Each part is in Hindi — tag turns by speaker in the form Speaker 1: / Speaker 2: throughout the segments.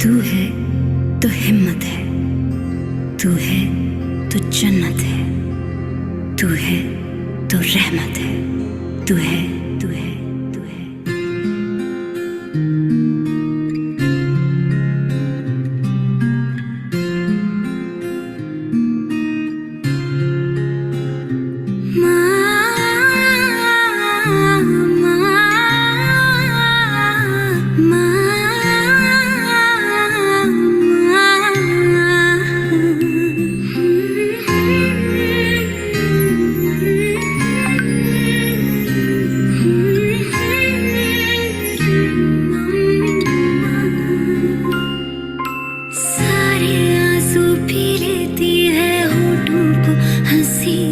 Speaker 1: तू है तो हिम्मत है, तू है तो जन्नत है, तू है तो रहमत है, तू है, तू है, तू है।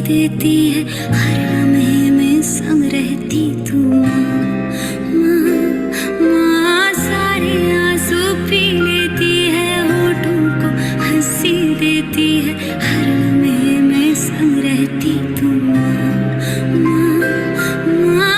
Speaker 1: देती है हर लम्हे में संग रहती तू माँ, माँ सारे आंसू पी लेती है, होठों को हंसी देती है, हर लम्हे में संग रहती तू माँ, माँ, माँ।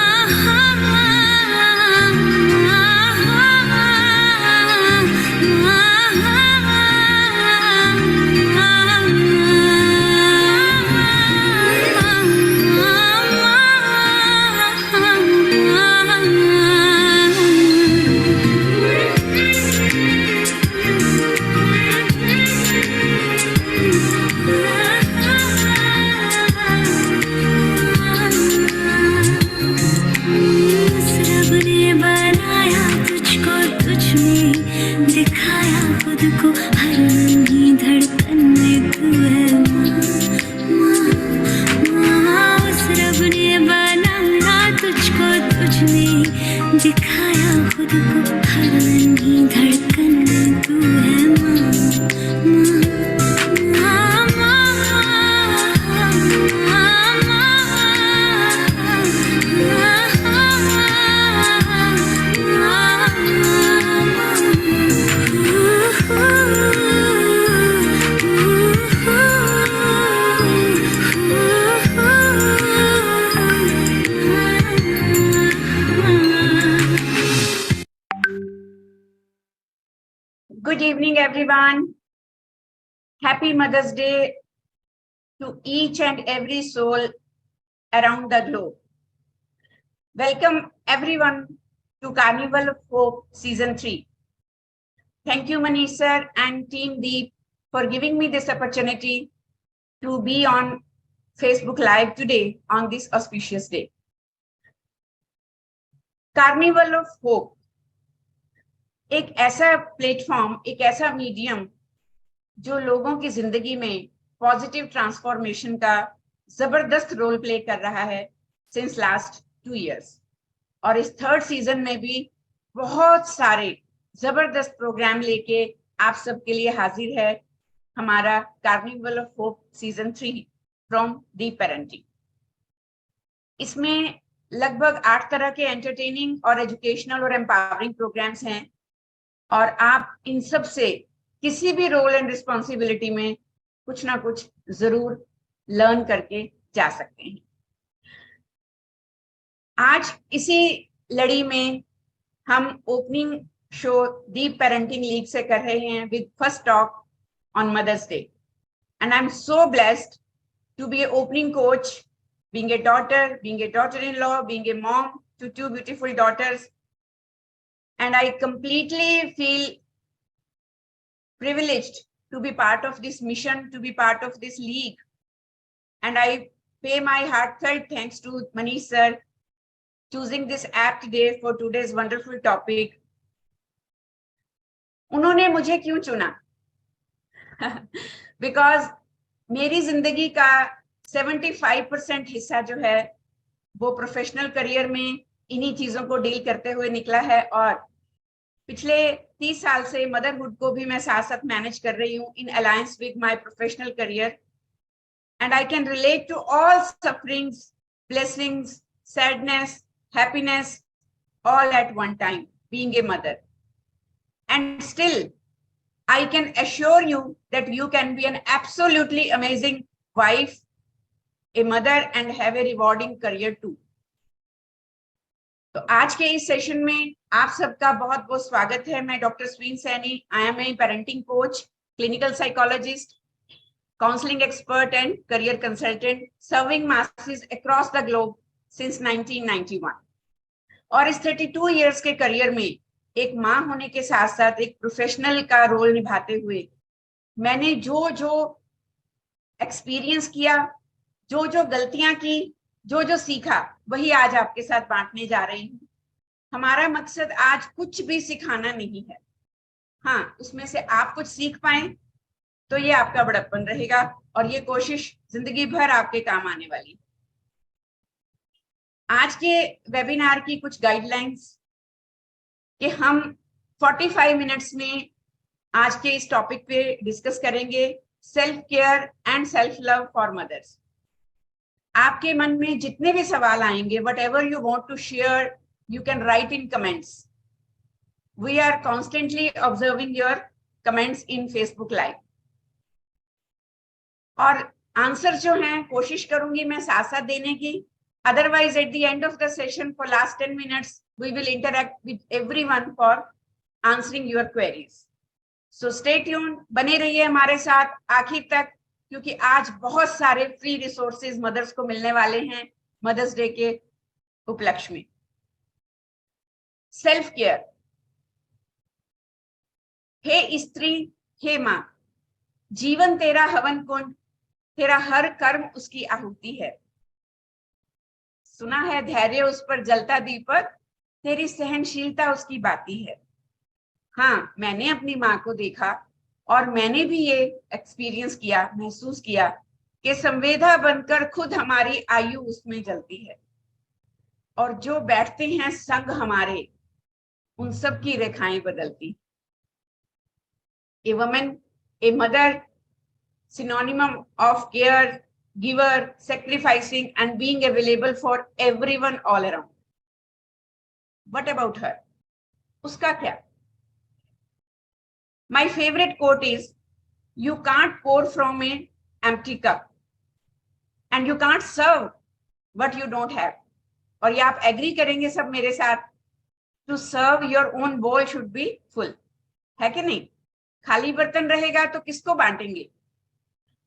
Speaker 1: दिखाया खुद को हर नन्ही धड़कन में तू है माँ, माँ, माँ। उस रब ने बनाया तुझको तुझने दिखाया खुद को हर नन्ही धड़कन में तू है माँ, माँ,
Speaker 2: Good evening, everyone. Happy Mother's Day to each and every soul around the globe. Welcome everyone to Carnival of Hope Season 3. Thank you, Manish sir and Team Deep for giving me this opportunity to be on Facebook Live today on this auspicious day. Carnival of Hope एक ऐसा प्लेटफॉर्म, एक ऐसा मीडियम जो लोगों की जिंदगी में पॉजिटिव ट्रांसफॉर्मेशन का जबरदस्त रोल प्ले कर रहा है सिंस लास्ट 2 years। और इस 3rd सीजन में भी बहुत सारे जबरदस्त प्रोग्राम लेके आप सबके लिए हाजिर है हमारा carnival of hope season 3 from deep parenting. इसमें लगभग 8 तरह के एंटरटेनिंग और एजुकेशनल और एम्पावरिंग प्रोग्राम्स हैं और आप इन सब से किसी भी रोल एंड रिस्पॉन्सिबिलिटी में कुछ ना कुछ जरूर लर्न करके जा सकते हैं। आज इसी लड़ी में हम opening show deep parenting league से कर रहे हैं with first talk on Mother's Day and I am so blessed to be opening coach, being a daughter-in-law, being a mom to 2 beautiful daughters. And I completely feel privileged to be part of this mission, to be part of this league. And I pay my heartfelt thanks to Manish sir choosing this apt day for today's wonderful topic. उन्होंने मुझे क्यों चुना? Because मेरी जिंदगी का 75% हिस्सा जो है वो प्रोफेशनल करियर में इन्हीं चीजों को डील करते हुए निकला है और पिछले 30 साल से मदरहुड को भी मैं साथ साथ मैनेज कर रही हूँ in alliance with my professional career and I can relate to all sufferings, blessings, sadness, happiness all at one time being a mother. And still I can assure you that you can be an absolutely amazing wife, a mother, and have a rewarding career too. तो आज के इस सेशन में आप सबका बहुत बहुत स्वागत है। मैं doctor Sween Saini, I am a parenting coach, clinical psychologist, counselling expert and career consultant, serving masses across the globe since 1991। और इस 32 इयर्स के करियर में एक माँ होने के साथ साथ एक प्रोफेशनल का रोल निभाते हुए मैंने जो जो एक्सपीरियंस किया, जो जो गलतियां की, जो जो सीखा, वही आज आपके साथ बांटने जा रही हूँ। हमारा मकसद आज कुछ भी सिखाना नहीं है, हाँ, उसमें से आप कुछ सीख पाए तो ये आपका बड़प्पन रहेगा और ये कोशिश जिंदगी भर आपके काम आने वाली। आज के वेबिनार की कुछ गाइडलाइंस कि हम 45 मिनट्स में आज के इस टॉपिक पे डिस्कस करेंगे, self care and self love for mothers. आपके मन में जितने भी सवाल आएंगे, whatever you want to share, you can write in comments. We are constantly observing your comments in Facebook live. और आंसर जो हैं कोशिश करूंगी मैं साथ साथ देने की। Otherwise at the end of the session for last 10 minutes we will interact with everyone for answering your queries. So stay tuned, बने रहिए हमारे साथ आखिर तक, क्योंकि आज बहुत सारे फ्री रिसोर्सेज मदर्स को मिलने वाले हैं मदर्स डे के उपलक्ष्य में। Self care. हे स्त्री, हे मां, जीवन तेरा हवन कुंड, तेरा हर कर्म उसकी आहुति है। सुना है धैर्य उस पर जलता दीपक, तेरी सहनशीलता उसकी बाती है। हाँ, मैंने अपनी माँ को देखा और मैंने भी ये एक्सपीरियंस किया, महसूस किया कि संवेदा बनकर खुद हमारी आयु उसमें जलती है और जो बैठते हैं संग हमारे, उन सब की रेखाएं बदलती। A woman, a mother, synonym of care, giver, sacrificing and being available for everyone all around. What about her? उसका क्या? My favorite quote is, you can't pour from an empty cup and you can't serve what you don't have. और ये आप एग्री करेंगे सब मेरे साथ, to serve your own bowl should be full, है कि नहीं? खाली बर्तन रहेगा तो किसको बांटेंगे?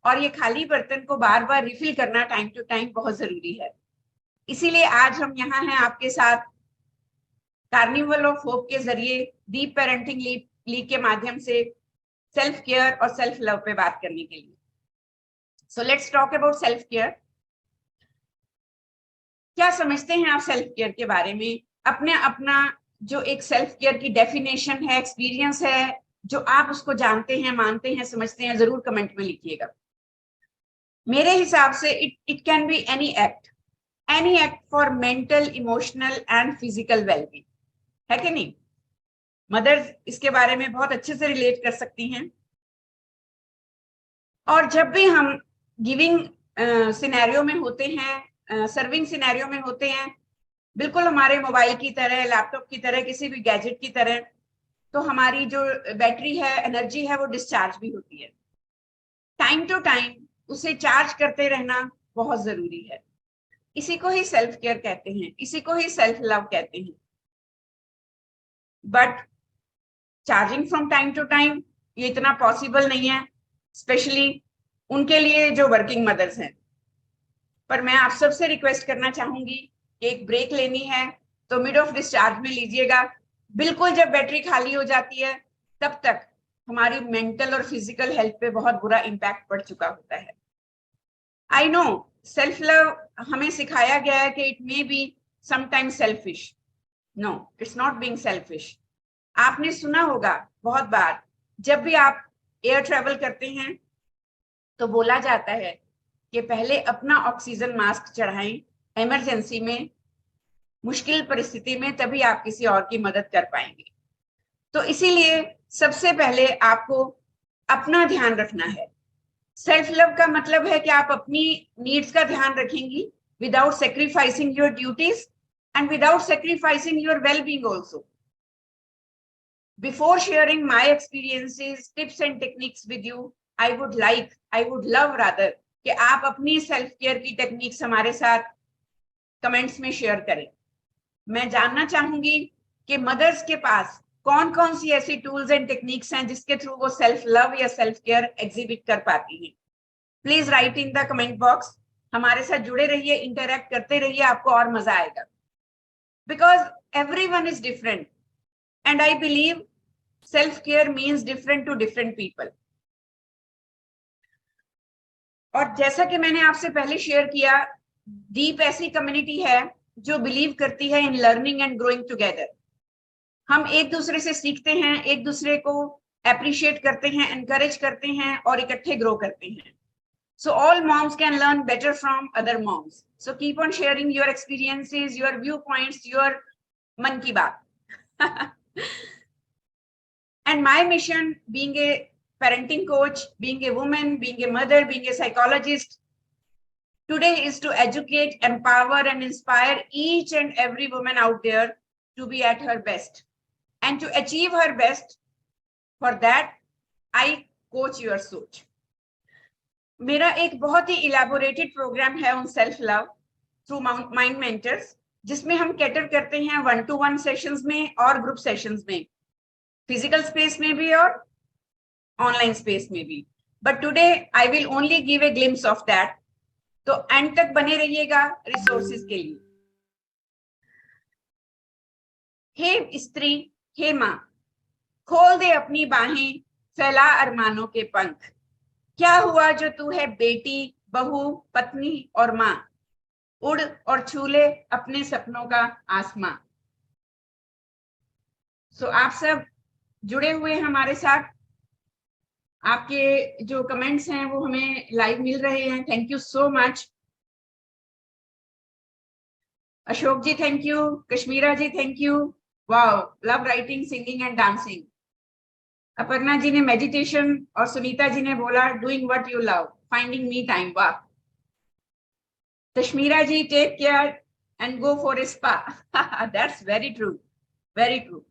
Speaker 2: और ये खाली बर्तन को बार बार रिफिल करना टाइम टू टाइम बहुत जरूरी है। इसीलिए आज हम यहाँ हैं आपके साथ कार्निवल ऑफ होप के जरिए डीप पेरेंटिंग लीग के माध्यम से सेल्फ केयर और सेल्फ लव पे बात करने के लिए। So let's talk about self care. क्या समझते हैं आप सेल्फ केयर के बारे में? अपना जो एक सेल्फ केयर की डेफिनेशन है, एक्सपीरियंस है, जो आप उसको जानते हैं, मानते हैं, समझते हैं, जरूर कमेंट में लिखिएगा। मेरे हिसाब से it can be any act for mental, emotional and physical wellbeing, है कि नहीं? मदर्स इसके बारे में बहुत अच्छे से रिलेट कर सकती हैं। और जब भी हम गिविंग सिनेरियो में होते हैं, सर्विंग सिनेरियो में होते हैं, बिल्कुल हमारे मोबाइल की तरह, लैपटॉप की तरह, किसी भी गैजेट की तरह, तो हमारी जो बैटरी है, एनर्जी है, वो डिस्चार्ज भी होती है। टाइम टू टाइम उसे चार्ज करते रहना बहुत जरूरी है। इसी को ही सेल्फ केयर कहते हैं, इसी को ही सेल्फ लव कहते हैं। But charging from time to time ये इतना पॉसिबल नहीं है, स्पेशली उनके लिए जो वर्किंग मदर्स हैं। पर मैं आप सबसे रिक्वेस्ट करना चाहूंगी कि एक ब्रेक लेनी है तो मिड ऑफ डिस्चार्ज में लीजिएगा। बिल्कुल जब बैटरी खाली हो जाती है तब तक हमारी मेंटल और फिजिकल हेल्थ पे बहुत बुरा इम्पैक्ट पड़ चुका होता है। आई नो सेल्फ लव हमें सिखाया गया है कि it may be sometimes selfish. No, it's not being selfish. आपने सुना होगा बहुत बार, जब भी आप एयर ट्रेवल करते हैं तो बोला जाता है कि पहले अपना ऑक्सीजन मास्क चढ़ाएं, इमरजेंसी में, मुश्किल परिस्थिति में, तभी आप किसी और की मदद कर पाएंगे। तो इसीलिए सबसे पहले आपको अपना ध्यान रखना है। सेल्फ लव का मतलब है कि आप अपनी नीड्स का ध्यान रखेंगी without sacrificing your duties and without sacrificing your wellbeing also. Before sharing my experiences, tips and techniques with you, I would love rather कि आप अपनी सेल्फ केयर की टेक्निक्स हमारे साथ कमेंट्स में शेयर करें। मैं जानना चाहूंगी कि मदर्स के पास कौन कौन सी ऐसी टूल्स एंड टेक्निक्स हैं जिसके थ्रू वो सेल्फ लव या सेल्फ केयर एग्जिबिट कर पाती हैं। Please right in the comment box. हमारे साथ जुड़े रहिए, इंटरैक्ट करते रहिए, आपको और मजा आएगा। Because everyone is different and I believe self care means different to different people. और जैसा कि मैंने आपसे पहले शेयर किया, डीप ऐसी कम्युनिटी है जो बिलीव करती है in learning and growing together. हम एक दूसरे से सीखते हैं, एक दूसरे को अप्रिशिएट करते हैं, एनकरेज करते हैं और इकट्ठे ग्रो करते हैं। So all moms can learn better from other moms. So keep on sharing your experiences, your viewpoints, your man ki baat. And my mission, being a parenting coach, being a woman, being a mother, being a psychologist, today is to educate, empower and inspire each and every woman out there to be at her best. And to achieve her best, for that, I coach your soch. मेरा एक बहुत ही इलेबोरेटेड प्रोग्राम है on self love through mind mentors, जिसमें हम कैटर करते हैं 1-to-1 सेशंस में और ग्रुप सेशंस में, फिजिकल स्पेस में भी और ऑनलाइन स्पेस में भी। But today I will only give a glimpse of that, तो एंड तक बने रहिएगा रिसोर्सेज के लिए। हे स्त्री, हे माँ, खोल दे अपनी बाहें, फैला अरमानों के पंख। क्या हुआ जो तू है बेटी, बहू, पत्नी और माँ, उड़ और छू ले अपने सपनों का आसमां। सो आप सब जुड़े हुए हैं हमारे साथ, आपके जो कमेंट्स हैं वो हमें लाइव मिल रहे हैं। Thank you so much. Ashok ji thank you, Kashmira ji thank you. Wow, love writing, singing and dancing. Aparna ji ने मेडिटेशन और सुनीता जी ने बोला doing what you love, finding me time. वाह। Kashmira ji take care and go for a spa. That's very true, very true.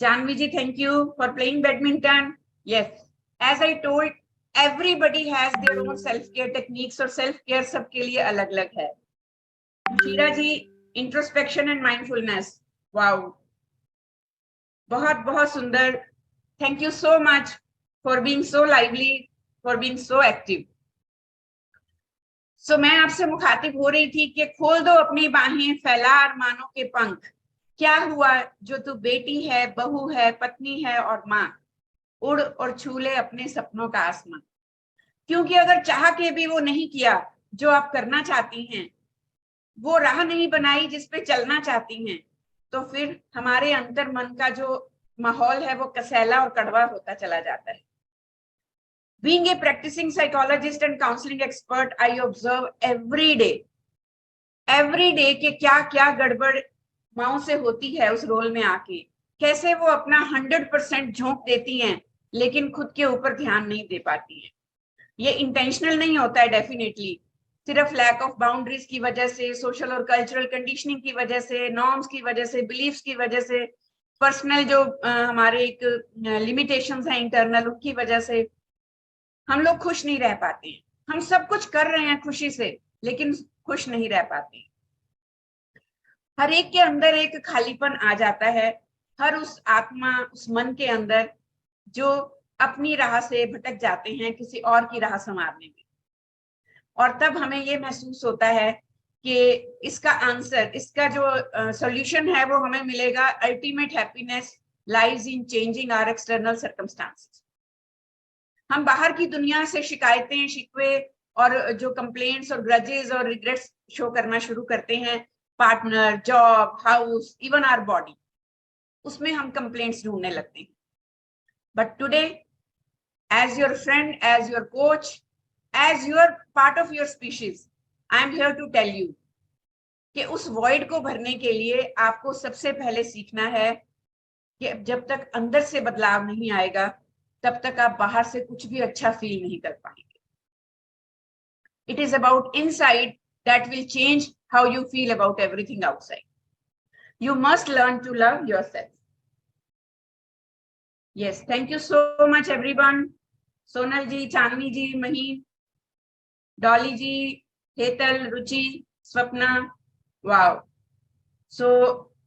Speaker 2: Janvi ji thank you for playing badminton. Yes, as I told, everybody has their own self care techniques और सेल्फ केयर सबके लिए अलग अलग है। शीरा जी इंट्रोस्पेक्शन एंड माइंडफुलनेस। वाओ, बहुत बहुत सुंदर। Thank you so much for being so lively, for being so active. So मैं आपसे मुखातिब हो रही थी कि खोल दो अपनी बाहें, फैला अरमानों के पंख। क्या हुआ जो तू बेटी है, बहू है, पत्नी है और माँ, उड़ और छू ले अपने सपनों का आसमां। क्योंकि अगर चाह के भी वो नहीं किया जो आप करना चाहती हैं, वो राह नहीं बनाई जिस पे चलना चाहती हैं, तो फिर हमारे अंतर मन का जो माहौल है वो कसैला और कड़वा होता चला जाता है। Being a practicing psychologist and counseling expert, I observe every day कि क्या क्या गड़बड़ माओ से होती है उस रोल में आके, कैसे वो अपना 100% झोंक देती हैं लेकिन खुद के ऊपर ध्यान नहीं दे पाती है। ये इंटेंशनल नहीं होता है डेफिनेटली, सिर्फ लैक ऑफ बाउंड्रीज की वजह से, सोशल और कल्चरल कंडीशनिंग की वजह से, नॉर्म्स की वजह से, बिलीफ्स की वजह से, पर्सनल जो हमारे एक लिमिटेशंस हैं इंटरनल, उनकी वजह से हम लोग खुश नहीं रह पाते हैं। हम सब कुछ कर रहे हैं खुशी से, लेकिन खुश नहीं रह पाते। हर एक के अंदर एक खालीपन आ जाता है, हर उस आत्मा, उस मन के अंदर जो अपनी राह से भटक जाते हैं किसी और की राह संवारने में। और तब हमें ये महसूस होता है कि इसका आंसर, इसका जो सॉल्यूशन है वो हमें मिलेगा। Ultimate happiness lies in changing our external circumstances. हम बाहर की दुनिया से शिकायतें, शिकवे और जो कंप्लेंट्स और ग्रजेस और रिग्रेट्स शो करना शुरू करते हैं, partner, job, house, even our body, उसमें हम कंप्लेंट्स ढूंढने लगते हैं। But today, as your friend, as your coach, as your part of your species, I am here to tell you कि उस वॉइड को भरने के लिए आपको सबसे पहले सीखना है कि जब तक अंदर से बदलाव नहीं आएगा तब तक आप बाहर से कुछ भी अच्छा फील नहीं कर पाएंगे। It is about inside that will change how you feel about everything outside. You must learn to love yourself. Yes, thank you so much everyone. Sonal ji, Chandni ji, Maheen, Dolly ji, Hetal, Ruchi, Swapna, wow, so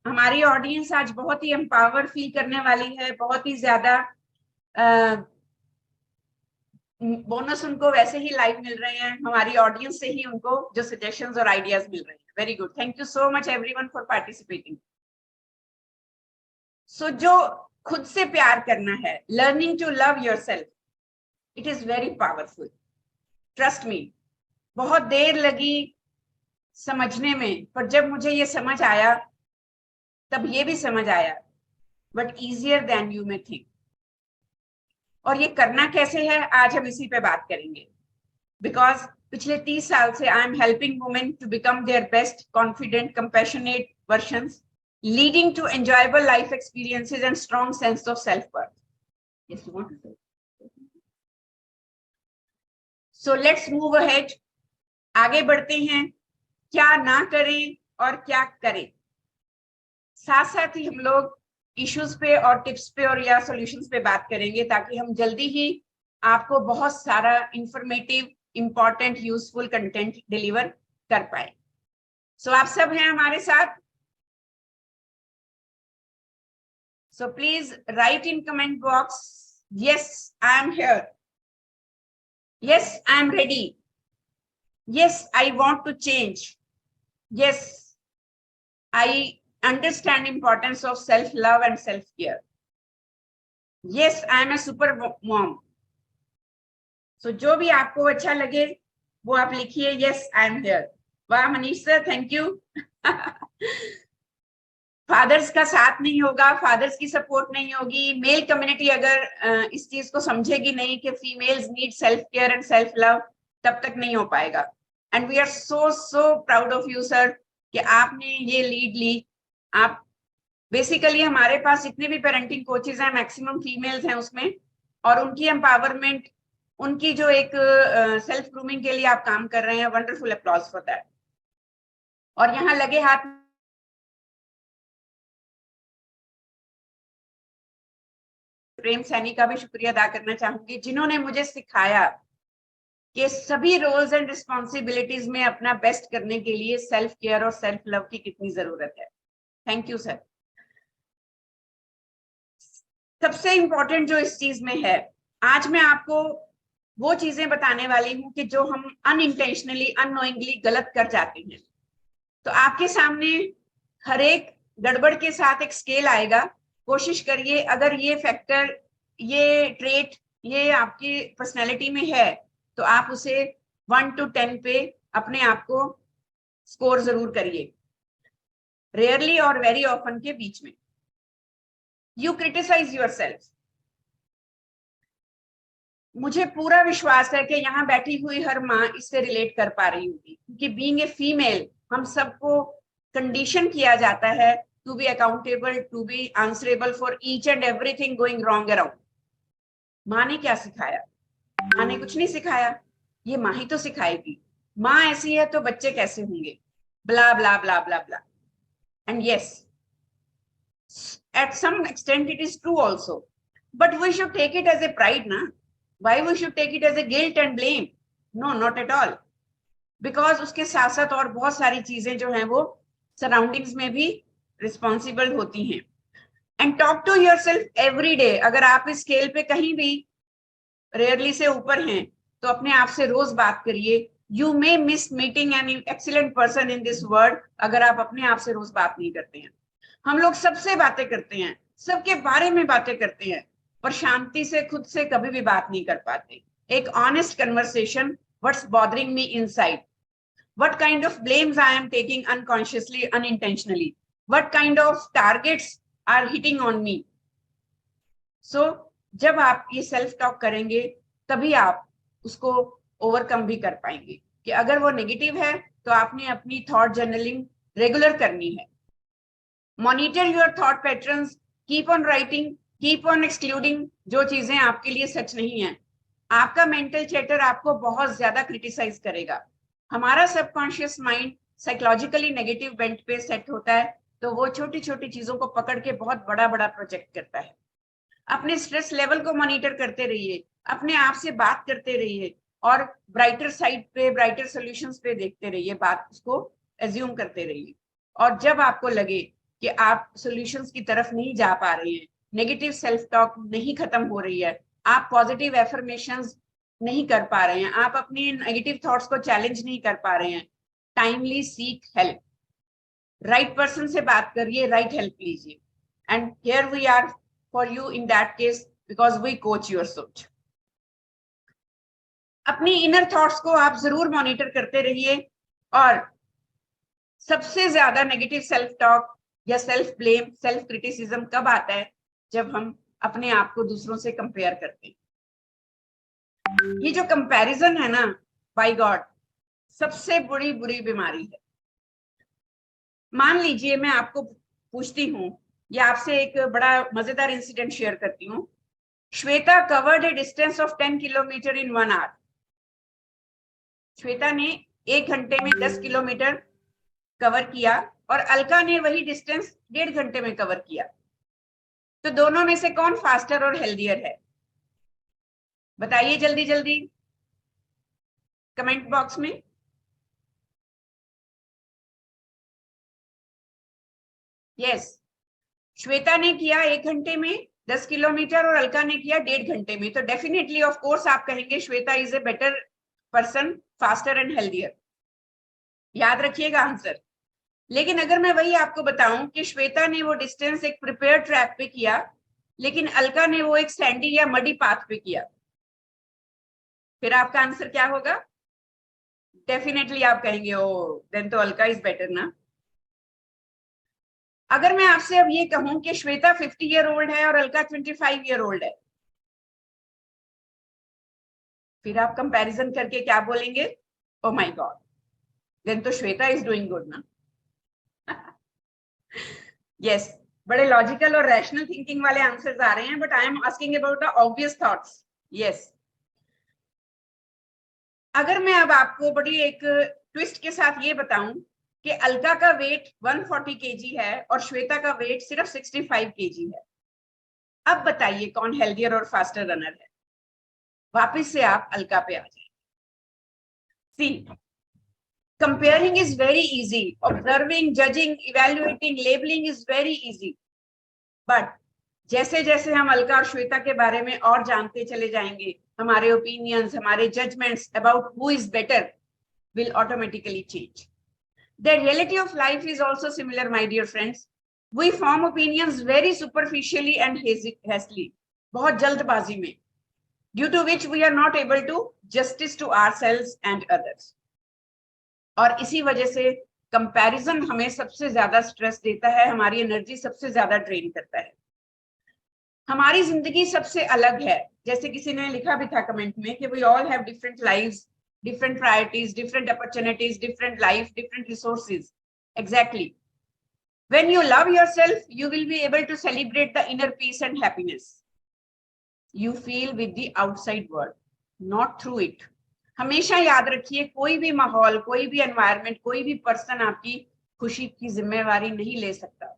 Speaker 2: हमारी ऑडियंस आज बहुत ही एम्पावर फील करने वाली है, बहुत ही ज्यादा बोनस उनको वैसे ही लाइव मिल रहे हैं, हमारी ऑडियंस से ही उनको जो सजेशंस और आइडियाज मिल रहे हैं। Very good, thank you so much everyone for participating. So जो खुद से प्यार करना है, learning to love yourself, it is very powerful, trust me. बहुत देर लगी समझने में, पर जब मुझे ये समझ आया तब ये भी समझ आया, but easier than you may think. और ये करना कैसे है, आज हम इसी पे बात करेंगे। बिकॉज पिछले 30 साल से I am helping women to become their best confident compassionate versions, leading to enjoyable life experiences and strong sense of self-worth. Yes, you want to say? So let's move ahead. आगे बढ़ते हैं, क्या ना करें और क्या करें। साथ साथ ही हम लोग इश्यूज पे और टिप्स पे और या सॉल्यूशंस पे बात करेंगे, ताकि हम जल्दी ही आपको बहुत सारा informative, important, useful content deliver कर पाए। सो आप सब हैं हमारे साथ। So please write in comment box, yes, I am here. Yes, I am ready. Yes, I want to change. Yes, I understand importance of self-love and self-care. Yes, I am a super mom. So जो भी आपको अच्छा लगे वो आप लिखिए, yes, I am here. वाह Manish sir, thank you. Fathers का साथ नहीं होगा, फादर्स की सपोर्ट नहीं होगी, मेल कम्युनिटी अगर इस चीज को समझेगी नहीं कि females need self care and self love, तब तक नहीं हो पाएगा। And we are so proud of you sir कि आपने ये लीड ली। आप बेसिकली, हमारे पास जितने भी पेरेंटिंग कोचेज हैं मैक्सिमम फीमेल्स हैं उसमें, और उनकी एम्पावरमेंट, उनकी जो एक सेल्फ ग्रूमिंग के लिए आप काम कर रहे हैं, वंडरफुल अप्लॉज फॉर दैट। और यहाँ लगे हाथ प्रेम सैनी का भी शुक्रिया अदा करना चाहूंगी, जिन्होंने मुझे सिखाया कि सभी रोल्स एंड रिस्पॉन्सिबिलिटीज में अपना बेस्ट करने के लिए सेल्फ केयर और सेल्फ लव की कितनी जरूरत है। Thank you sir. सबसे इंपॉर्टेंट जो इस चीज में है, आज मैं आपको वो चीजें बताने वाली हूं कि जो हम अनइंटेंशनली, अननोइंगली गलत कर जाते हैं। तो आपके सामने हर एक गड़बड़ के साथ एक स्केल आएगा। कोशिश करिए, अगर ये फैक्टर, ये ट्रेट, ये आपकी पर्सनैलिटी में है, तो आप उसे 1 to 10 पे अपने आप को स्कोर जरूर करिए, रेयरली और वेरी ऑफन के बीच में। You criticise yourself. मुझे पूरा विश्वास है कि यहाँ बैठी हुई हर माँ इससे रिलेट कर पा रही होगी, क्योंकि बीइंग ए फीमेल हम सबको कंडीशन किया जाता है to be accountable, to be answerable for each and everything going wrong around. माँ ने क्या सिखाया? माँ ने कुछ नहीं सिखाया, ये माँ ही तो सिखाएगी। माँ ऐसी है तो बच्चे कैसे होंगे, blah blah blah blah blah. And yes, at some extent it is true also, but we should take it as a pride, na? Why we should take it as a guilt and blame? No, not at all, because उसके साथ साथ और बहुत सारी चीजें जो हैं वो सराउंडिंग्स में भी रिस्पॉन्सिबल होती हैं। And talk to yourself every day. अगर आप इस स्केल पे कहीं भी रेयरली से ऊपर हैं, तो अपने आप से रोज बात करिए। You may miss meeting an excellent person in this world अगर आप अपने आप से रोज बात नहीं करते हैं। हम लोग सबसे बातें करते हैं, सबके बारे में बातें करते हैं, पर शांति से खुद से कभी भी बात नहीं कर पाते। एक honest conversation, what's bothering me inside, what kind of blames I am taking unconsciously, unintentionally, what kind of targets are hitting on me. So जब आप ये सेल्फ टॉक करेंगे, तभी आप उसको ओवरकम भी कर पाएंगे। कि अगर वो नेगेटिव है तो आपने अपनी थॉट जर्नलिंग रेगुलर करनी है। Monitor your thought patterns, keep on writing, keep on excluding जो चीजें आपके लिए सच नहीं है। आपका मेंटल चैटर आपको बहुत ज्यादा क्रिटिसाइज करेगा। हमारा subconscious mind psychologically negative bent पे सेट होता है, तो वो छोटी छोटी चीजों को पकड़ के बहुत बड़ा बड़ा प्रोजेक्ट करता है। अपने स्ट्रेस लेवल को मॉनिटर करते रहिए, अपने आप से बात करते रहिए, और ब्राइटर साइड पे, ब्राइटर सॉल्यूशंस पे देखते रहिए, बात उसको एज्यूम करते रहिए। और जब आपको लगे कि आप सॉल्यूशंस की तरफ नहीं जा पा रहे हैं, नेगेटिव सेल्फ टॉक नहीं खत्म हो रही है, आप पॉजिटिव एफर्मेशंस नहीं कर पा रहे हैं, आप अपनी नेगेटिव थॉट्स को चैलेंज नहीं कर पा रहे हैं, timely seek help. Right person से बात करिए, राइट हेल्प लीजिए। And here we are for you in that case because we coach your सोच। अपनी इनर थॉट्स को आप जरूर मॉनिटर करते रहिए। और सबसे ज्यादा नेगेटिव सेल्फ टॉक या सेल्फ ब्लेम, सेल्फ क्रिटिसिज्म कब आता है? जब हम अपने आप को दूसरों से कंपेयर करते हैं। ये जो कंपैरिजन है ना, बाय गॉड, सबसे बुरी बीमारी है। मान लीजिए मैं आपको पूछती हूँ या आपसे एक बड़ा मजेदार इंसिडेंट शेयर करती हूँ। Shweta covered a distance of 10 kilometre in 1 hour. Shweta ने 1 घंटे में 10 किलोमीटर कवर किया और अलका ने वही डिस्टेंस 1.5 घंटे में कवर किया। तो दोनों में से कौन फास्टर और हेल्दियर है? बताइए जल्दी जल्दी कमेंट बॉक्स में। यस, श्वेता ने किया 1 घंटे में 10 किलोमीटर और अलका ने किया 1.5 घंटे में। तो डेफिनेटली ऑफ कोर्स आप कहेंगे Shweta is a better person, faster and healthier. याद रखिएगा आंसर। लेकिन अगर मैं वही आपको बताऊं कि श्वेता ने वो डिस्टेंस एक प्रिपेयर ट्रैक पे किया, लेकिन अलका ने वो एक सैंडी या मडी पाथ पे किया, फिर आपका आंसर क्या होगा? डेफिनेटली आप कहेंगे ओ देन तो अलका इज बेटर ना। अगर मैं आपसे अब ये कहूं कि श्वेता 50 ईयर ओल्ड है और अलका 25 ईयर ओल्ड है, फिर आप कंपैरिजन करके क्या बोलेंगे? ओ माय गॉड, देन तो श्वेता इज डूइंग गुड ना। यस, बड़े लॉजिकल और रैशनल थिंकिंग वाले आंसर्स आ रहे हैं, but I am asking about the obvious thoughts. Yes, अगर मैं अब आपको बड़ी एक ट्विस्ट के साथ ये बताऊं कि अलका का वेट 140 केजी है और श्वेता का वेट सिर्फ 65 केजी है, अब बताइए कौन हेल्दियर और फास्टर रनर है? वापस से आप अलका पे आ जाए। सी, comparing is very easy, observing, judging, evaluating, labeling is very easy, but जैसे जैसे हम अलका और श्वेता के बारे में और जानते चले जाएंगे, हमारे ओपिनियंस, हमारे judgements about who is better will automatically change. The reality of life is also similar, my dear friends. We form opinions very superficially and hastily, बहुत जल्दबाजी में, due to which we are not able to justice to ourselves and others. और इसी वजह से कंपैरिजन हमें सबसे ज्यादा स्ट्रेस देता है, हमारी एनर्जी सबसे ज्यादा ड्रेन करता है। हमारी जिंदगी सबसे अलग है, जैसे किसी ने लिखा भी था कमेंट में कि we all have different lives, different priorities, different opportunities, different life, different resources. Exactly. When you love yourself, you will be able to celebrate the inner peace and happiness you feel with the outside world, not through it. हमेशा याद रखिए, कोई भी माहौल, कोई भी एनवायरनमेंट, कोई भी पर्सन आपकी खुशी की जिम्मेवारी नहीं ले सकता।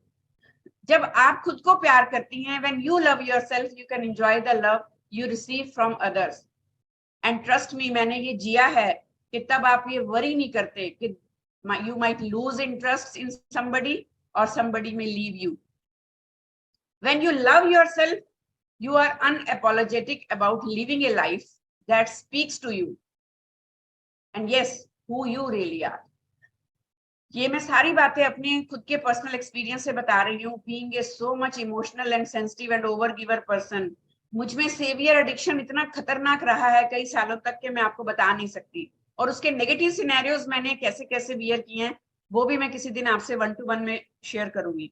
Speaker 2: जब आप खुद को प्यार करती हैं, when you love yourself, you can enjoy the love you receive from others. And trust me, मैंने ये जिया है कि तब आप ये वरी नहीं करते कि you might lose interest in somebody or somebody may leave you. When you love yourself, you are unapologetic about living a life that speaks to you. And yes, who you really are. ये मैं सारी बातें अपने खुद के पर्सनल एक्सपीरियंस से बता रही हूँ। Being a so much emotional and sensitive and overgiver person, मुझ में सेवियर एडिक्शन इतना खतरनाक रहा है कई सालों तक कि मैं आपको बता नहीं सकती। और उसके नेगेटिव सिनेरियोज मैंने कैसे कैसे बियर किए हैं वो भी मैं किसी दिन आपसे 1-to-1 में शेयर करूंगी।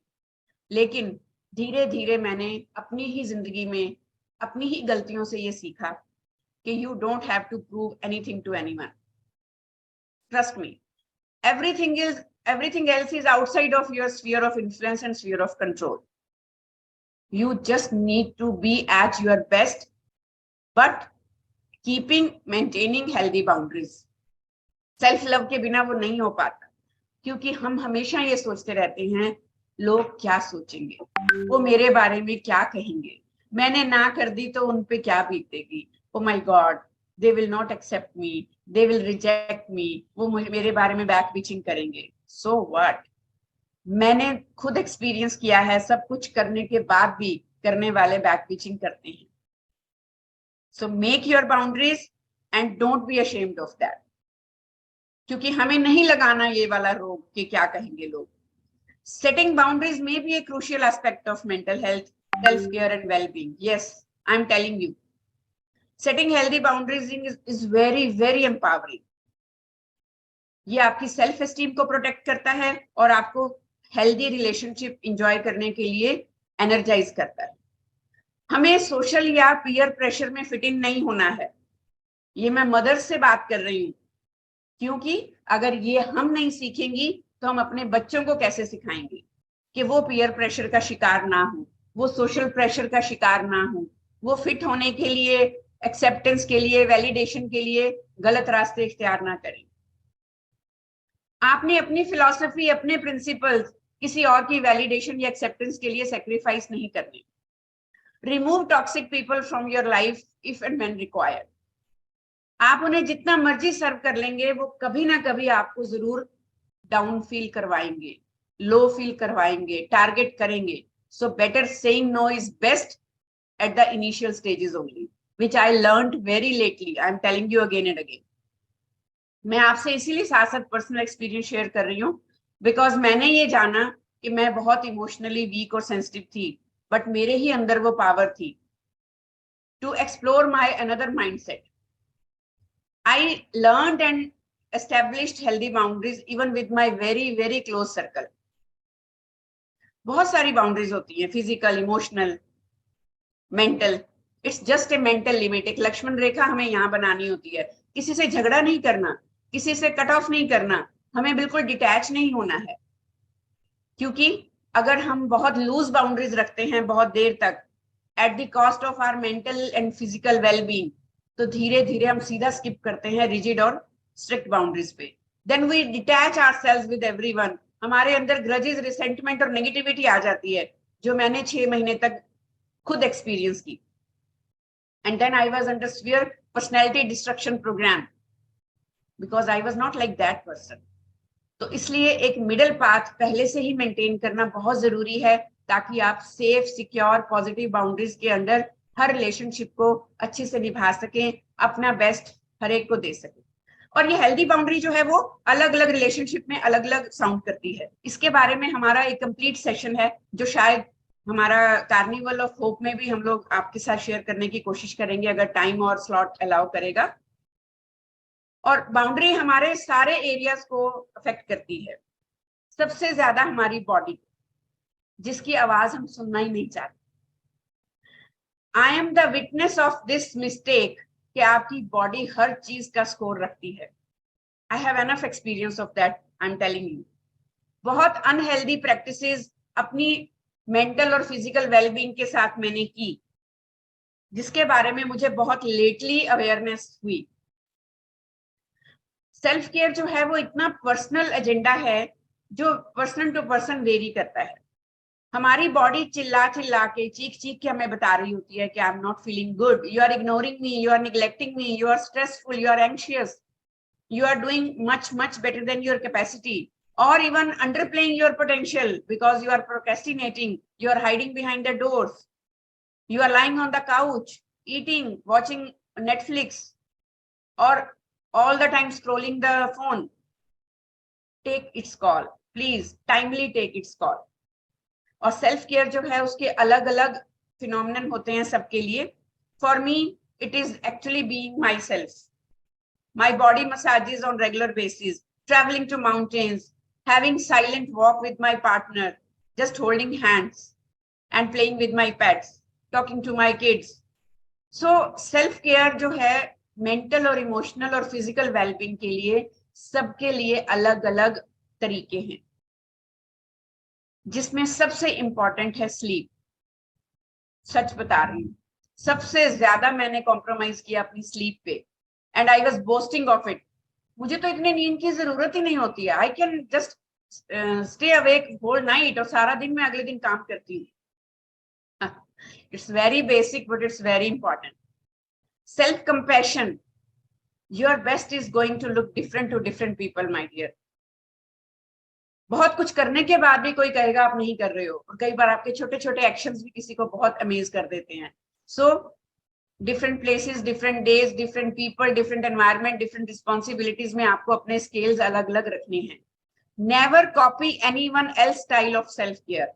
Speaker 2: लेकिन धीरे धीरे मैंने अपनी ही जिंदगी में अपनी ही गलतियों से ये सीखा कि you don't have to prove anything to anyone. Trust me, everything else is outside of your sphere of influence and sphere of control. You just need to be at your best, but maintaining healthy boundaries. Self love के बिना वो नहीं हो पाता, क्योंकि हम हमेशा ये सोचते रहते हैं लोग क्या सोचेंगे, वो मेरे बारे में क्या कहेंगे, मैंने ना कर दी तो उन पे क्या बीतेगी, oh my god they will not accept me, they will reject me, वो मेरे बारे में बैक पिचिंग करेंगे। सो व्हाट, मैंने खुद एक्सपीरियंस किया है, सब कुछ करने के बाद भी करने वाले बैक पिचिंग करते हैं। So make your boundaries and don't be ashamed of that, क्योंकि हमें नहीं लगाना ये वाला रोग कि क्या कहेंगे लोग। सेटिंग बाउंड्रीज में भी एक crucial aspect of mental health, self care and wellbeing. Yes, I am telling you, setting healthy boundaries is very very empowering. ये आपकी सेल्फ एस्टीम को प्रोटेक्ट करता है और आपको हेल्दी रिलेशनशिप इंजॉय करने के लिए एनर्जाइज करता है। हमें सोशल या पीयर प्रेशर में फिट इन नहीं होना है। ये मैं मदर से बात कर रही हूँ, क्योंकि अगर ये हम नहीं सीखेंगी तो हम अपने बच्चों को कैसे सिखाएंगे कि वो पीयर प्रेशर का शिकार ना हो, वो सोशल प्रेशर का शिकार ना हो, वो फिट होने के लिए, एक्सेप्टेंस के लिए, वैलिडेशन के लिए गलत रास्ते इख्तियार ना करें। आपने अपनी फिलॉसफी, अपने प्रिंसिपल्स किसी और की वैलिडेशन या एक्सेप्टेंस के लिए सेक्रीफाइस नहीं करने। Remove toxic people from your life if and when required. आप उन्हें जितना मर्जी सर्व कर लेंगे, वो कभी ना कभी आपको जरूर डाउन फील करवाएंगे, लो फील करवाएंगे, टारगेट करेंगे। So better saying no is best at the initial stages only, which I learned very lately. I am telling you again and again. मैं आपसे इसीलिए साथ साथ पर्सनल एक्सपीरियंस शेयर कर रही हूँ, बिकॉज मैंने ये जाना कि मैं बहुत इमोशनली वीक और सेंसिटिव थी, बट मेरे ही अंदर वो पावर थी to explore my another mindset. I learned and established healthy boundaries even with my very very close circle. बहुत सारी बाउंड्रीज होती हैं, physical, emotional, mental. It's just a mental limit. एक लक्ष्मण रेखा हमें यहाँ बनानी होती है। किसी से झगड़ा नहीं करना, किसी से कट ऑफ नहीं करना, हमें बिल्कुल डिटैच नहीं होना है, क्योंकि अगर हम बहुत लूज बाउंड्रीज रखते हैं बहुत देर तक at the cost of our mental and physical wellbeing, तो धीरे धीरे हम सीधा स्किप करते हैं रिजिड और स्ट्रिक्ट बाउंड्रीज पे। Then we detach ourselves with everyone. हमारे अंदर ग्रजेस, रिसेंटमेंट और नेगेटिविटी आ जाती है, जो मैंने 6 महीने तक खुद एक्सपीरियंस की। And then I was under severe personality destruction programme because I was not like that person. तो इसलिए एक मिडिल पाथ पहले से ही मेंटेन करना बहुत जरूरी है, ताकि आप सेफ, सिक्योर, पॉजिटिव बाउंड्रीज के अंदर हर रिलेशनशिप को अच्छे से निभा सकें, अपना बेस्ट हर एक को दे सकें। और ये हेल्दी बाउंड्री जो है वो अलग अलग रिलेशनशिप में अलग अलग साउंड करती है। इसके बारे में हमारा एक कंप्लीट सेशन है, जो शायद हमारा कार्निवल ऑफ होप में भी हम लोग आपके साथ शेयर करने की कोशिश करेंगे, अगर टाइम और स्लॉट अलाउ करेगा। और बाउंड्री हमारे सारे एरियाज को अफेक्ट करती है, सबसे ज्यादा हमारी बॉडी, जिसकी आवाज हम सुनना ही नहीं चाहते। I am the witness of this mistake कि आपकी बॉडी हर चीज का स्कोर रखती है। I have enough experience of that, I am telling you. बहुत अनहेल्दी प्रैक्टिसेस अपनी मेंटल और फिजिकल वेलबींग के साथ मैंने की, जिसके बारे में मुझे बहुत लेटली अवेयरनेस हुई। सेल्फ केयर जो है वो इतना पर्सनल एजेंडा है, जो पर्सन टू पर्सन वेरी करता है। हमारी बॉडी चिल्ला चिल्ला के, चीख चीख के हमें बता रही होती है कि I am not feeling good, you are ignoring me, you are neglecting me, you are stressful, you are anxious, you are doing much better than your capacity, or even underplaying your potential because you are procrastinating, you are hiding behind the doors, you are lying on the couch, eating, watching Netflix, or all the time scrolling the phone. Take its call, please, timely take its call. और सेल्फ केयर जो है उसके अलग अलग फिनोमिनन होते हैं सबके लिए। For me it is actually being my self. My body massages on regular basis, traveling to mountains, having silent walk with my partner, just holding hands and playing with my pets, talking to my kids. So self care जो है mental और emotional और physical well-being के लिए सबके लिए अलग अलग तरीके हैं, जिसमें सबसे important है sleep। सच बता रही हूँ, सबसे ज्यादा मैंने कॉम्प्रोमाइज किया अपनी स्लीप पे, and I was boasting of it. मुझे तो इतने नींद की जरूरत ही नहीं होती है, I can just stay awake whole night और सारा दिन मैं अगले दिन काम करती हूँ। It's very basic but it's very important. Self compassion, your best is going to look different to different people my dear. बहुत कुछ करने के बाद भी कोई कहेगा आप नहीं कर रहे हो, और कई बार आपके छोटे छोटे एक्शंस भी किसी को बहुत अमेज कर देते हैं। So different places, different days, different people, different environment, different responsibilities में आपको अपने स्केल्स अलग अलग रखने हैं। Never copy anyone else style of self care.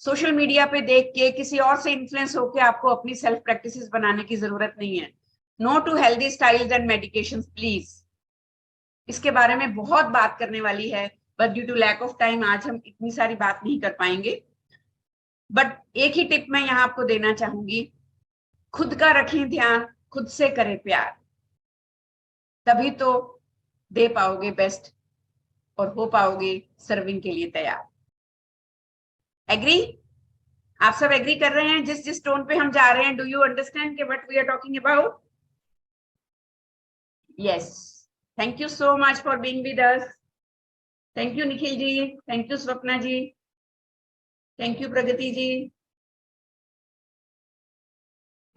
Speaker 2: Social media पे देख के किसी और से इन्फ्लुएंस होकर आपको अपनी सेल्फ प्रैक्टिसेस बनाने की जरूरत नहीं है। No to healthy styles and medications please. इसके बारे में बहुत बात करने वाली है, but due to lack of time आज हम इतनी सारी बात नहीं कर पाएंगे। बट एक ही टिप मैं यहाँ आपको देना चाहूंगी, खुद का रखें ध्यान, खुद से करें प्यार, तभी तो दे पाओगे बेस्ट और हो पाओगे सर्विंग के लिए तैयार। एग्री? आप सब एग्री कर रहे हैं जिस जिस टोन पे हम जा रहे हैं? डू यू अंडरस्टैंड के what we are talking about? Yes, thank you so much for being with us. Thank you Nikhil ji, thank you Swapna ji, thank you Pragati ji,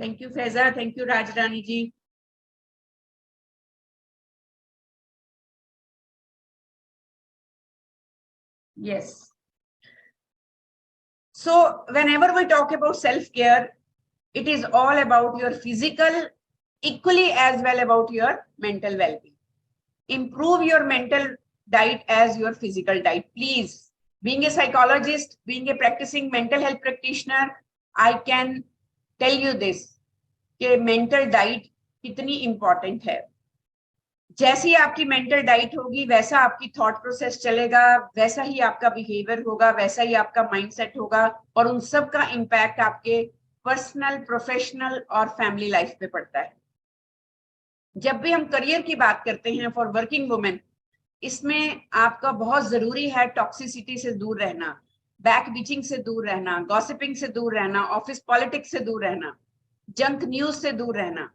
Speaker 2: thank you Faiza, thank you Rajrani ji. Yes. So whenever we talk about self-care, it is all about your physical, equally as well about your mental well-being. Improve your mental diet as your physical diet, please. Being a psychologist, being a practicing mental health practitioner, I can tell you this, कि mental diet कितनी important है। जैसी आपकी मेंटल डाइट होगी वैसा आपकी थॉट प्रोसेस चलेगा, वैसा ही आपका बिहेवियर होगा, वैसा ही आपका माइंडसेट होगा, और उन सब का इम्पैक्ट आपके पर्सनल, प्रोफेशनल और फैमिली लाइफ पे पड़ता है। जब भी हम करियर की बात करते हैं फॉर वर्किंग वुमेन, इसमें आपका बहुत जरूरी है टॉक्सिसिटी से दूर रहना, बैक बीचिंग से दूर रहना, गॉसिपिंग से दूर रहना, ऑफिस पॉलिटिक्स से दूर रहना, जंक न्यूज से दूर रहना।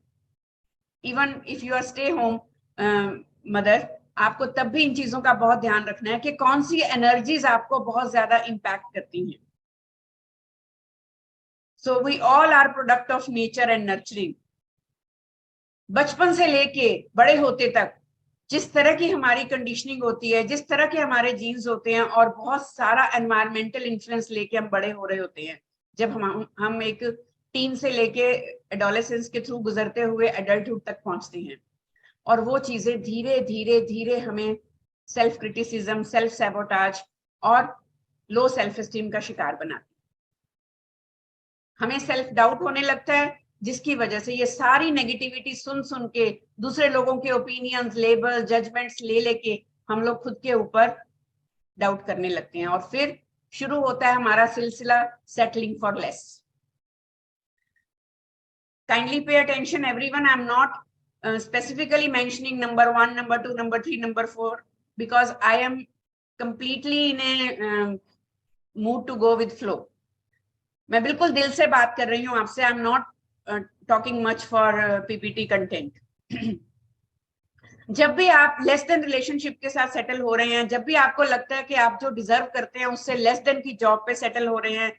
Speaker 2: Even if you are stay home mother, आपको तब भी इन चीजों का बहुत ध्यान रखना है कि कौन सी एनर्जीज आपको बहुत ज्यादा इंपैक्ट करती हैं। So we all are product of nature and nurturing. बचपन से लेके बड़े होते तक जिस तरह की हमारी कंडीशनिंग होती है, जिस तरह के हमारे जीन्स होते हैं, और बहुत सारा एनवायरमेंटल इन्फ्लुएंस लेके हम बड़े हो रहे होते हैं। जब हम एक टीन से लेके एडोलेसेंस के थ्रू गुजरते हुए एडल्टहुड तक पहुंचते हैं, और वो चीजें धीरे धीरे धीरे हमें सेल्फ क्रिटिसिज्म, सेल्फ सैबोटाज और लो सेल्फ एस्टीम का शिकार बनाती है। हमें सेल्फ डाउट होने लगता है, जिसकी वजह से ये सारी नेगेटिविटी सुन सुन के, दूसरे लोगों के ओपिनियंस, लेबल, जजमेंट्स ले लेके हम लोग खुद के ऊपर डाउट करने लगते हैं, और फिर शुरू होता है हमारा सिलसिला settling for less. Kindly pay attention everyone, I am not specifically mentioning number 1, number 2, number 3, number 4, because I am completely in a mood to go with flow. मैं बिल्कुल दिल से बात कर रही हूँ आपसे। आई am not talking much for PPT content. जब भी आप लेस देन रिलेशनशिप के साथ सेटल हो रहे हैं, जब भी आपको लगता है कि आप जो डिजर्व करते हैं उससे लेस देन की जॉब पे सेटल हो रहे हैं,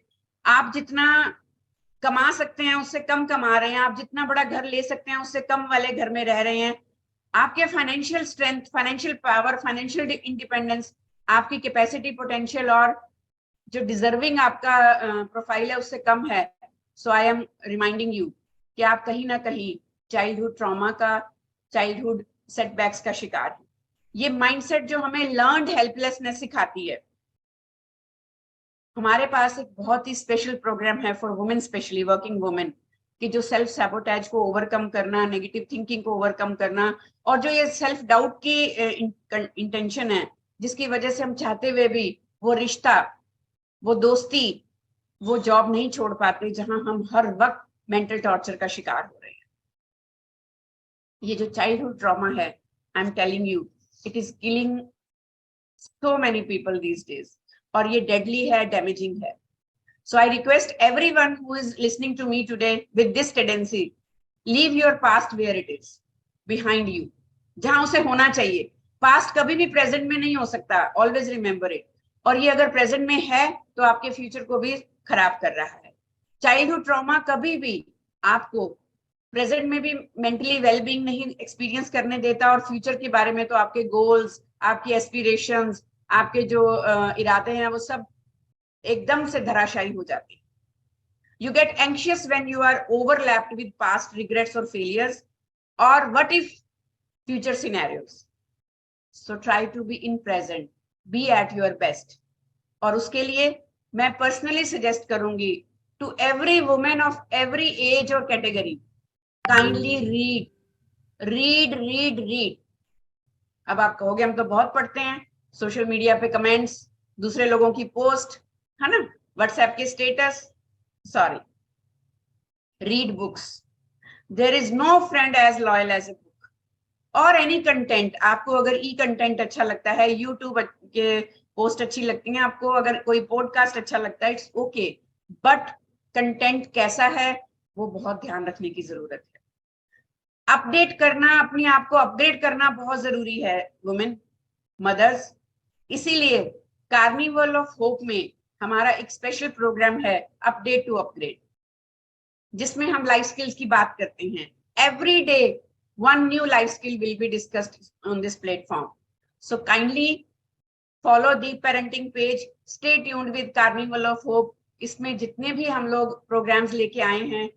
Speaker 2: आप जितना कमा सकते हैं उससे कम कमा रहे हैं, आप जितना बड़ा घर ले सकते हैं उससे कम वाले घर में रह रहे हैं, आपके financial strength, financial power, financial independence, आपकी कैपेसिटी, पोटेंशियल और जो डिजर्विंग आपका प्रोफाइल है उससे कम है, सो आई एम रिमाइंडिंग यू कि आप कहीं ना कहीं चाइल्डहुड ट्रॉमा का, चाइल्डहुड सेटबैक्स का शिकार है। ये माइंडसेट जो हमें लर्न्ड हेल्पलेसनेस सिखाती है। हमारे पास एक बहुत ही स्पेशल प्रोग्राम है for women, specially working women, कि जो सेल्फ सैबोटैज को ओवरकम करना, नेगेटिव थिंकिंग को ओवरकम करना, और जो ये सेल्फ डाउट की इंटेंशन है, जिसकी वजह से हम चाहते हुए भी वो रिश्ता, वो दोस्ती, वो जॉब नहीं छोड़ पाते, जहां हम हर वक्त मेंटल टॉर्चर का शिकार हो रहे हैं। ये जो चाइल्डहुड ट्रॉमा है, I am telling you, it is killing so many people these days, और ये डेडली है, डैमेजिंग है। So I request everyone who is listening to me today with this tendency, leave your past where it is, behind you, जहां उसे होना चाहिए। पास्ट कभी भी प्रेजेंट में नहीं हो सकता, ऑलवेज रिमेंबर इट। और ये अगर प्रेजेंट में है तो आपके फ्यूचर को भी खराब कर रहा है। चाइल्डहुड ट्रॉमा कभी भी आपको प्रेजेंट में भी मेंटली वेलबींग नहीं एक्सपीरियंस करने देता, और फ्यूचर के बारे में तो आपके गोल्स, आपकी एस्पिरेशंस, आपके जो इरादे हैं वो सब एकदम से धराशायी हो जाते हैं. You get anxious when you are overlapped with past regrets or failures or what if future scenarios. So try to be in present, be at your best. और उसके लिए मैं पर्सनली सजेस्ट करूंगी to every women of every age और कैटेगरी, काइंडली रीड. अब आप कहोगे हम तो बहुत पढ़ते हैं, सोशल मीडिया पे कमेंट्स, दूसरे लोगों की पोस्ट, है ना, व्हाट्सएप के status. Sorry, read books. There is no friend as loyal as a book और एनी कंटेंट. आपको अगर ई कंटेंट अच्छा लगता है, यूट्यूब के पोस्ट अच्छी लगती हैं आपको, अगर कोई पॉडकास्ट अच्छा लगता है, इट्स ओके, बट कंटेंट कैसा है वो बहुत ध्यान रखने की जरूरत है. अपडेट करना, अपने आप को अपग्रेड करना बहुत जरूरी है वुमेन, मदर्स. इसीलिए कार्निवल ऑफ होप में हमारा एक स्पेशल प्रोग्राम है अपडेट टू अपग्रेड, जिसमें हम लाइफ स्किल्स की बात करते हैं. Every day one new life skill will be discussed on this platform. So kindly follow the parenting page, stay tuned with Carnival of Hope. इसमें जितने भी हम लोग प्रोग्राम्स लेके आए हैं,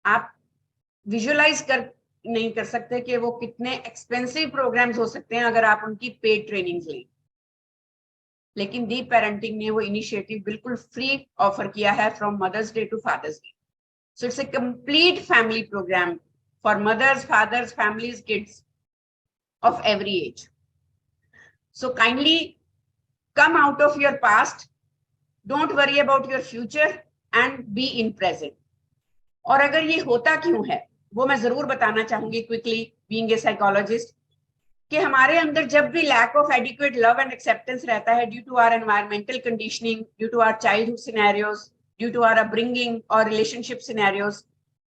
Speaker 2: आप विजुअलाइज कर नहीं कर सकते कि वो कितने एक्सपेंसिव प्रोग्राम्स हो सकते हैं अगर आप उनकी पेड ट्रेनिंग्स लें. लेकिन दी पेरेंटिंग ने वो इनिशिएटिव बिल्कुल फ्री ऑफर किया है from mothers day to fathers day. So it's a complete family program for mothers, fathers, families, kids of every age. So kindly come out of your past, don't worry about your future and be in present. और अगर ये होता क्यों है वो मैं जरूर बताना चाहूंगी क्विकली, बीइंग ए साइकोलॉजिस्ट, कि हमारे अंदर जब भी lack of adequate love and acceptance रहता है due to our environmental conditioning, due to our childhood scenarios, due to our upbringing और रिलेशनशिप सिनेरियोज,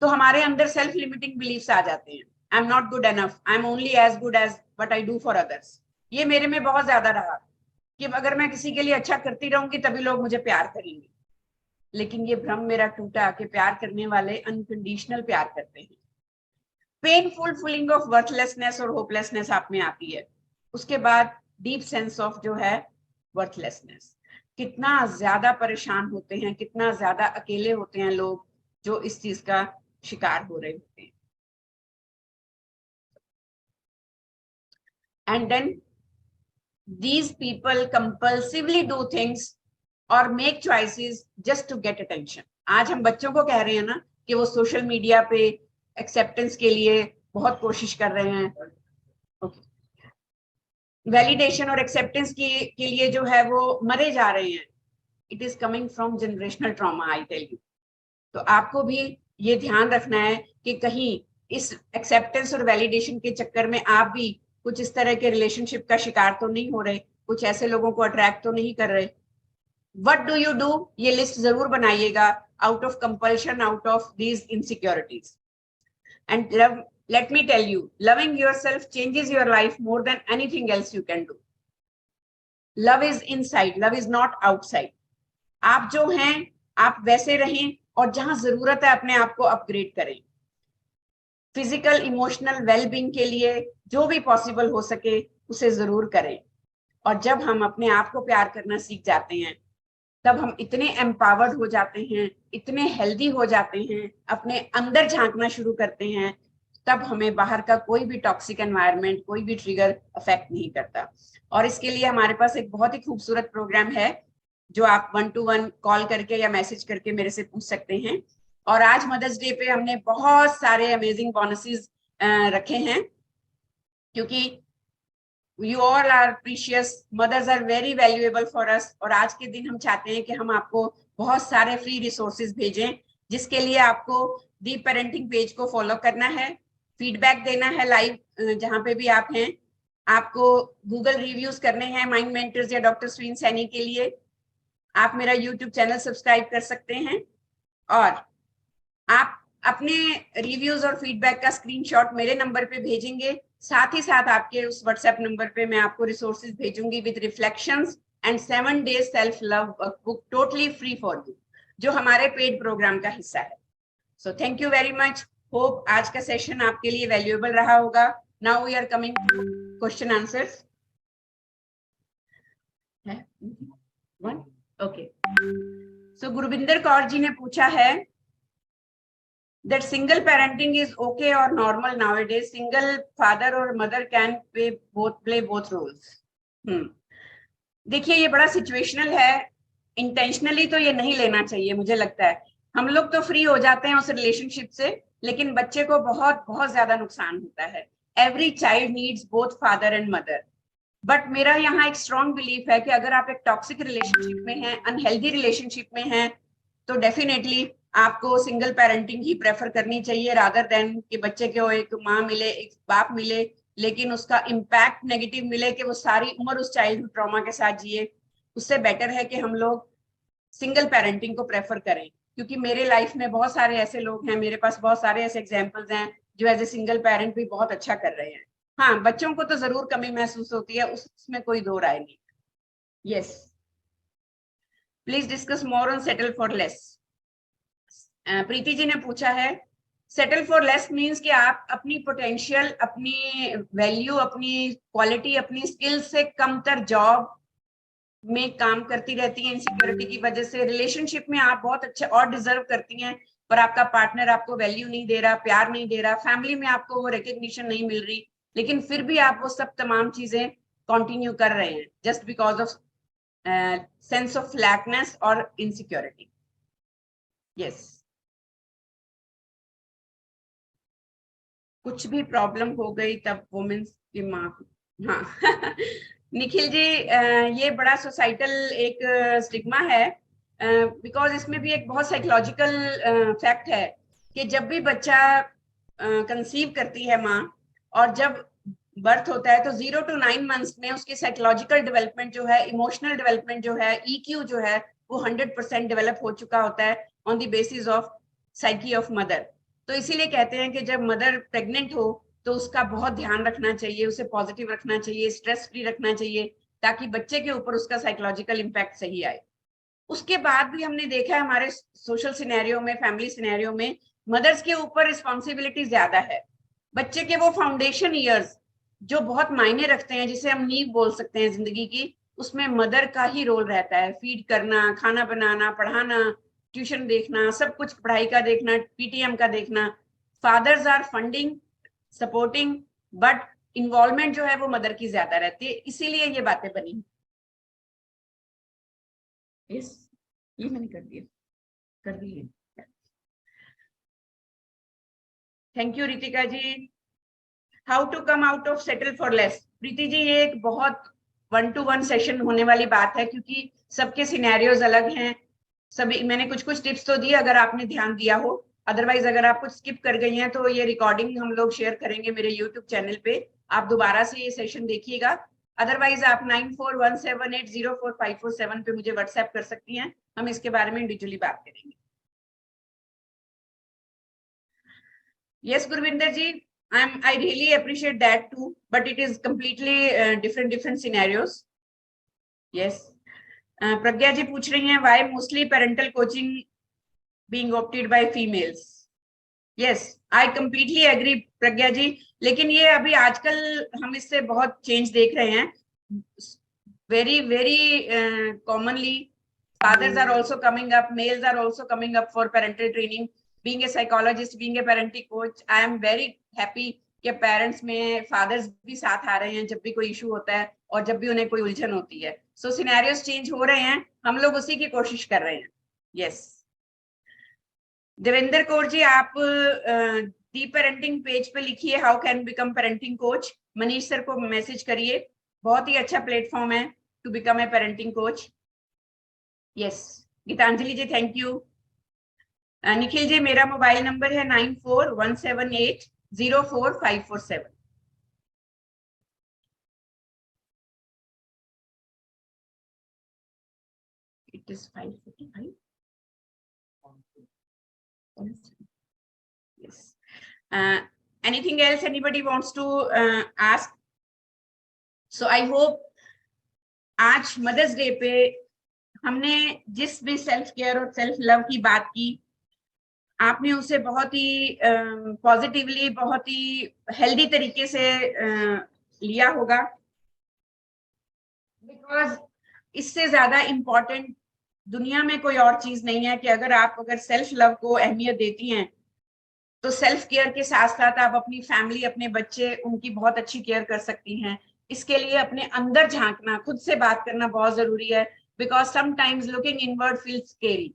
Speaker 2: तो हमारे अंदर सेल्फ लिमिटिंग बिलीफ्स आ जाते हैं. I am not good enough, I am only as good as what I do for others. ये मेरे में बहुत ज्यादा रहा कि अगर मैं किसी के लिए अच्छा करती रहूंगी तभी लोग मुझे प्यार करेंगे. लेकिन ये भ्रम मेरा टूटा कि प्यार करने वाले अनकंडीशनल प्यार करते हैं. पेनफुल फीलिंग ऑफ वर्थलेसनेस और होपलेसनेस आप में आती है. उसके बाद डीप सेंस ऑफ जो है वर्थलेसनेस. कितना ज्यादा परेशान होते हैं, कितना ज्यादा अकेले होते हैं लोग जो इस चीज का शिकार हो रहे होते हैं. And then these people compulsively do things or make choices just to get attention. आज हम बच्चों को कह रहे हैं ना कि वो सोशल मीडिया पे एक्सेप्टेंस के लिए बहुत कोशिश कर रहे हैं. वैलिडेशन और एक्सेप्टेंस के लिए जो है वो मरे जा रहे हैं. It is coming from generational trauma, I tell you. तो आपको भी ये ध्यान रखना है कि कहीं इस एक्सेप्टेंस और वैलिडेशन के चक्कर में आप भी कुछ इस तरह के रिलेशनशिप का शिकार तो नहीं हो रहे, कुछ ऐसे लोगों को अट्रैक्ट तो नहीं कर रहे. व्हाट डू यू डू, ये लिस्ट जरूर बनाइएगा, out of compulsion, out of these insecurities. And let me tell you, loving yourself changes your life more than anything else you can do. Love is inside, love is not outside. आप जो हैं आप वैसे रहें और जहां जरूरत है अपने आप को अपग्रेड करें. फिजिकल इमोशनल वेलबींग के लिए जो भी पॉसिबल हो सके उसे जरूर करें. और जब हम अपने आप को प्यार करना सीख जाते हैं तब हम इतने एम्पावर्ड हो जाते हैं, इतने हेल्दी हो जाते हैं, अपने अंदर झांकना शुरू करते हैं, तब हमें बाहर का कोई भी टॉक्सिक एनवायरनमेंट, कोई भी ट्रिगर अफेक्ट नहीं करता. और इसके लिए हमारे पास एक बहुत ही खूबसूरत प्रोग्राम है जो आप 1-to-1 कॉल करके या मैसेज करके मेरे से पूछ सकते हैं. और आज मदर्स डे पे हमने बहुत सारे अमेजिंग बोनसेस रखे हैं क्योंकि you all are precious, mothers are very valuable for us. और आज के दिन हम चाहते हैं कि हम आपको बहुत सारे फ्री रिसोर्सेज भेजें, जिसके लिए आपको दी पेरेंटिंग पेज को फॉलो करना है, फीडबैक देना है लाइव जहां पे भी आप हैं, आपको गूगल रिव्यूज करने हैं माइंड मेंटर्स या डॉक्टर सुनील सैनी के लिए. आप मेरा यूट्यूब चैनल सब्सक्राइब कर सकते हैं और आप अपने रिव्यूज और फीडबैक का स्क्रीनशॉट मेरे नंबर पे भेजेंगे. साथ ही साथ आपके उस व्हाट्सएप नंबर पे मैं आपको रिसोर्सेज भेजूंगी with reflections and 7 days self love book totally free for you, जो हमारे पेड प्रोग्राम का हिस्सा है. So thank you very much. Hope आज का सेशन आपके लिए वैल्यूएबल रहा होगा. Now we are coming to question answers. है 1 ओके। सो गुरविंदर कौर जी ने पूछा है that single parenting is okay or normal nowadays, single father or mother can play both roles. देखिए ये बड़ा सिचुएशनल है, इंटेंशनली तो ये नहीं लेना चाहिए मुझे लगता है। हम लोग तो फ्री हो जाते हैं उस रिलेशनशिप से, लेकिन बच्चे को बहुत बहुत ज्यादा नुकसान होता है। Every child needs both father and mother, but मेरा यहाँ एक स्ट्रॉन्ग बिलीफ है कि अगर आप एक टॉक्सिक रिलेशनशिप में हैं, अनहेल्दी रिलेशनशिप में हैं, तो डेफिनेटली आपको सिंगल पेरेंटिंग ही प्रेफर करनी चाहिए रादर देन कि बच्चे को एक माँ मिले, एक बाप मिले, लेकिन उसका इम्पैक्ट नेगेटिव मिले कि वो सारी उम्र उस चाइल्डहुड ट्रॉमा के साथ जिए। उससे बेटर है कि हम लोग सिंगल पेरेंटिंग को प्रेफर करें, क्योंकि मेरे लाइफ में बहुत सारे ऐसे लोग हैं, मेरे पास बहुत सारे ऐसे एग्जाम्पल्स हैं जो एज ए सिंगल पेरेंट भी बहुत अच्छा कर रहे हैं। हाँ, बच्चों को तो जरूर कमी महसूस होती है, उसमें कोई दो राय नहीं। Yes, please discuss more on settle for less. Preeti ji ने पूछा है सेटल फॉर लेस मीन्स कि आप अपनी पोटेंशियल, अपनी वैल्यू, अपनी क्वालिटी, अपनी स्किल से कमतर जॉब में काम करती रहती हैं इनसिक्योरिटी की वजह से। रिलेशनशिप में आप बहुत अच्छे और डिजर्व करती हैं, पर आपका पार्टनर आपको वैल्यू नहीं दे रहा, प्यार नहीं दे रहा, फैमिली में आपको वो रिकग्निशन नहीं मिल रही, लेकिन फिर भी आप वो सब तमाम चीजें कंटिन्यू कर रहे हैं just because of sense of लैकनेस और इनसिक्योरिटी। यस, कुछ भी प्रॉब्लम हो गई तब वुमेन्स की माँ। हाँ निखिल जी, ये बड़ा सोसाइटल एक स्टिग्मा है, बिकॉज इसमें भी एक बहुत साइकोलॉजिकल फैक्ट है कि जब भी बच्चा कंसीव करती है माँ, और जब बर्थ होता है तो 0 to 9 मंथ्स में उसकी साइकोलॉजिकल डेवलपमेंट जो है, इमोशनल डेवलपमेंट जो है, EQ जो है, वो 100% डेवलप हो चुका होता है on the basis of psyche of mother. तो इसीलिए कहते हैं कि जब मदर प्रेग्नेंट हो तो उसका बहुत ध्यान रखना चाहिए, उसे पॉजिटिव रखना चाहिए, स्ट्रेस फ्री रखना चाहिए, ताकि बच्चे के ऊपर उसका साइकोलॉजिकल इम्पैक्ट सही आए। उसके बाद भी हमने देखा है हमारे सोशल सिनेरियो में, फैमिली सिनेरियो में, मदर्स के ऊपर रिस्पॉन्सिबिलिटी ज्यादा है। बच्चे के वो फाउंडेशन ईयर्स जो बहुत मायने रखते हैं, जिसे हम नींव बोल सकते हैं जिंदगी की, उसमें मदर का ही रोल रहता है। फीड करना, खाना बनाना, पढ़ाना, ट्यूशन देखना, सब कुछ पढ़ाई का देखना, PTM का देखना। Fathers are funding, supporting, but involvement जो है वो मदर की ज्यादा रहती है, इसीलिए ये बातें बनी। यस, ये मैंने कर दिया, कर दी है। Thank you Ritika ji. How to come out of settle for less, Preeti ji ये एक बहुत 1-to-1 सेशन होने वाली बात है, क्योंकि सबके सिनेरियोज अलग हैं। सभी मैंने कुछ कुछ टिप्स तो दिए अगर आपने ध्यान दिया हो, अदरवाइज अगर आप कुछ स्किप कर गई हैं तो ये रिकॉर्डिंग हम लोग शेयर करेंगे मेरे यूट्यूब चैनल पे, आप दोबारा से ये सेशन देखिएगा। अदरवाइज आप 9417804547 पे मुझे व्हाट्सएप कर सकती हैं, हम इसके बारे में इंडिविजुअली बात करेंगे। Yes Gurvinder ji, I really appreciate that too, but it is completely different scenarios. Yes. प्रज्ञा जी पूछ रही हैं why mostly parental coaching being opted by females. Yes, I completely agree प्रज्ञा जी, लेकिन ये अभी आजकल हम इससे बहुत चेंज देख रहे हैं। very commonly fathers are also coming up, males are also coming up for parental training. Being a psychologist, being a parenting coach, I am very happy कि पेरेंट्स में फादर्स भी साथ आ रहे हैं जब भी कोई इशू होता है और जब भी उन्हें कोई उलझन होती है। सो सिनेरियोस चेंज हो रहे हैं, हम लोग उसी की कोशिश कर रहे हैं। यस, देवेंद्र कौर जी, आप दी पेरेंटिंग पेज पे लिखिए how can become parenting coach, Manish sir को मैसेज करिए, बहुत ही अच्छा प्लेटफॉर्म है to become a parenting coach. Yes, Geetanjali ji thank you. Nikhil ji, मेरा मोबाइल नंबर है 9417804547। It is 5:45. Yes. Anything else anybody wants to ask? So I hope आज मदर्स डे पे हमने जिस भी सेल्फ केयर और सेल्फ लव की बात की, आपने उसे बहुत ही पॉजिटिवली, बहुत ही हेल्दी तरीके से लिया होगा, बिकॉज इससे ज्यादा इंपॉर्टेंट दुनिया में कोई और चीज नहीं है कि अगर सेल्फ लव को अहमियत देती हैं तो सेल्फ केयर के साथ साथ आप अपनी फैमिली, अपने बच्चे, उनकी बहुत अच्छी केयर कर सकती हैं। इसके लिए अपने अंदर झांकना, खुद से बात करना बहुत जरूरी है, because sometimes looking inward feels scary.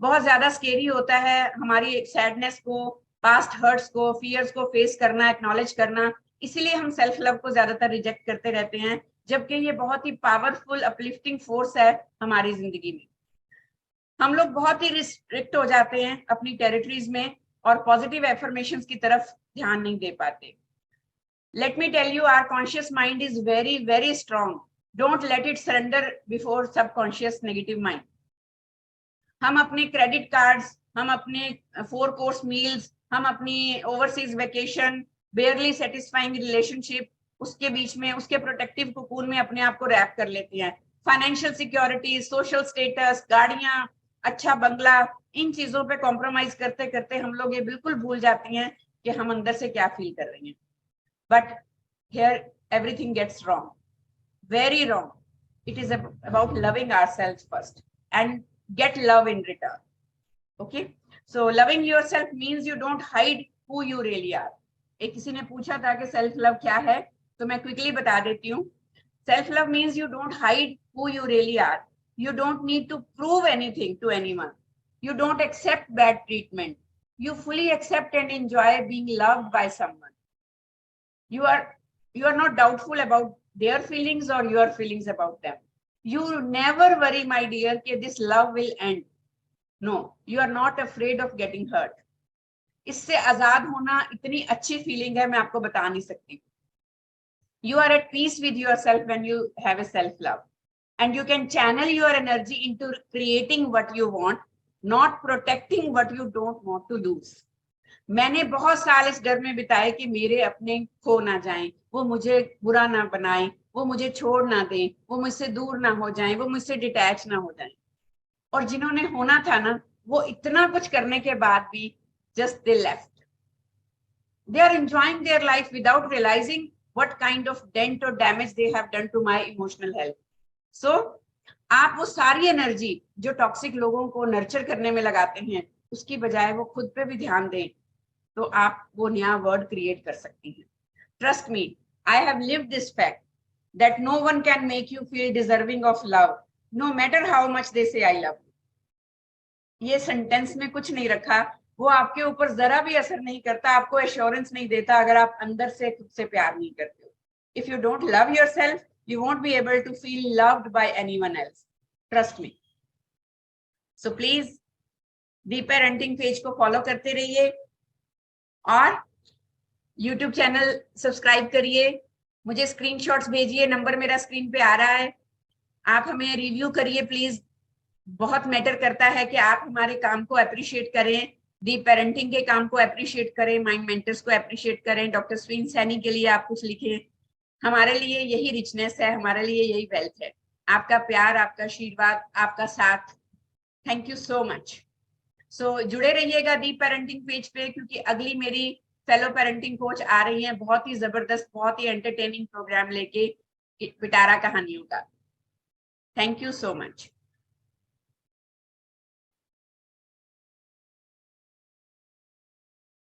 Speaker 2: बहुत ज्यादा स्केरी होता है हमारी सैडनेस को, पास्ट हर्ट्स को, फियर्स को फेस करना, एक्नॉलेज करना। इसीलिए हम सेल्फ लव को ज्यादातर रिजेक्ट करते रहते हैं, जबकि ये बहुत ही पावरफुल अपलिफ्टिंग फोर्स है हमारी जिंदगी में। हम लोग बहुत ही रिस्ट्रिक्ट हो जाते हैं अपनी टेरिटरीज में और पॉजिटिव एफर्मेशंस की तरफ ध्यान नहीं दे पाते। Let me tell you, our conscious mind is very very strong. Don't let it surrender before subconscious negative mind. हम अपने क्रेडिट कार्ड्स, हम अपने 4 कोर्स मील्स, हम अपनी ओवरसीज वेकेशन, बेयरली सेटिस्फाइंग रिलेशनशिप, उसके बीच में, उसके प्रोटेक्टिव कोकून में अपने आप को रैप कर लेते हैं। फाइनेंशियल सिक्योरिटी, सोशल स्टेटस, गाड़ियां, अच्छा बंगला, इन चीजों पे कॉम्प्रोमाइज करते करते हम लोग ये बिल्कुल भूल जाती हैं कि हम अंदर से क्या फील कर रही हैं। But here everything gets wrong, very wrong. It is about loving ourselves first and get love in return. Okay, so loving yourself means you don't hide who you really are. एक किसी ने पूछा था कि सेल्फ लव क्या है, तो मैं क्विकली बता देती हूँ। Self love means you don't hide who you really are. You don't need to prove anything to anyone. You don't accept bad treatment. You fully accept and enjoy being loved by someone. You are not doubtful about their feelings or your feelings about them. You never worry, my dear, that this love will end. No, you are not afraid of getting hurt. इससे आजाद होना इतनी अच्छी फीलिंग है, मैं आपको बता नहीं सकती। You are at peace with yourself when you have a self love, and you can channel your energy into creating what you want, not protecting what you don't want to lose. मैंने बहुत साल इस डर में बिताए कि मेरे अपने खो ना जाएं, वो मुझे बुरा ना बनाएं, वो मुझे छोड़ ना दें, वो मुझसे दूर ना हो जाएं, वो मुझसे डिटैच ना हो जाएं। और जिन्होंने होना था ना, वो इतना कुछ करने के बाद भी just they left. They are enjoying their life without realizing what kind of dent or damage they have done to my emotional health. So आप वो सारी एनर्जी जो टॉक्सिक लोगों को नर्चर करने में लगाते हैं, उसकी बजाय वो खुद पे भी ध्यान दें, तो आप वो नया वर्ड क्रिएट कर सकती हैं। Trust me, I have lived this fact that no one can make you feel deserving of love, no matter how much they say I love you. ये सेंटेंस में कुछ नहीं रखा, वो आपके ऊपर जरा भी असर नहीं करता, आपको एश्योरेंस नहीं देता अगर आप अंदर से खुद से प्यार नहीं करते हो। If you don't love yourself, you won't be able to feel loved by anyone else. Trust me. So please, the parenting page को फॉलो करते रहिए और YouTube चैनल सब्सक्राइब करिए। मुझे स्क्रीनशॉट्स भेजिए, नंबर मेरा स्क्रीन पे आ रहा है। आप हमें रिव्यू करिए प्लीज, बहुत मैटर करता है कि आप हमारे काम को अप्रिशिएट करें, दी पेरेंटिंग के काम को अप्रिशिएट करें, माइंड मेंटर्स को अप्रिशिएट करें, डॉक्टर स्वीन सैनी के लिए आप कुछ लिखें। हमारे लिए यही रिचनेस है, हमारे लिए यही वेल्थ है। आपका प्यार, आपका आशीर्वाद, आपका साथ, थैंक यू सो मच। सो जुड़े रहिएगा दी पेरेंटिंग पेज पे, क्योंकि अगली मेरी फेलो पेरेंटिंग कोच आ रही हैं बहुत ही जबरदस्त, बहुत ही एंटरटेनिंग प्रोग्राम लेके पिटारा कहानियों का। Thank you so much.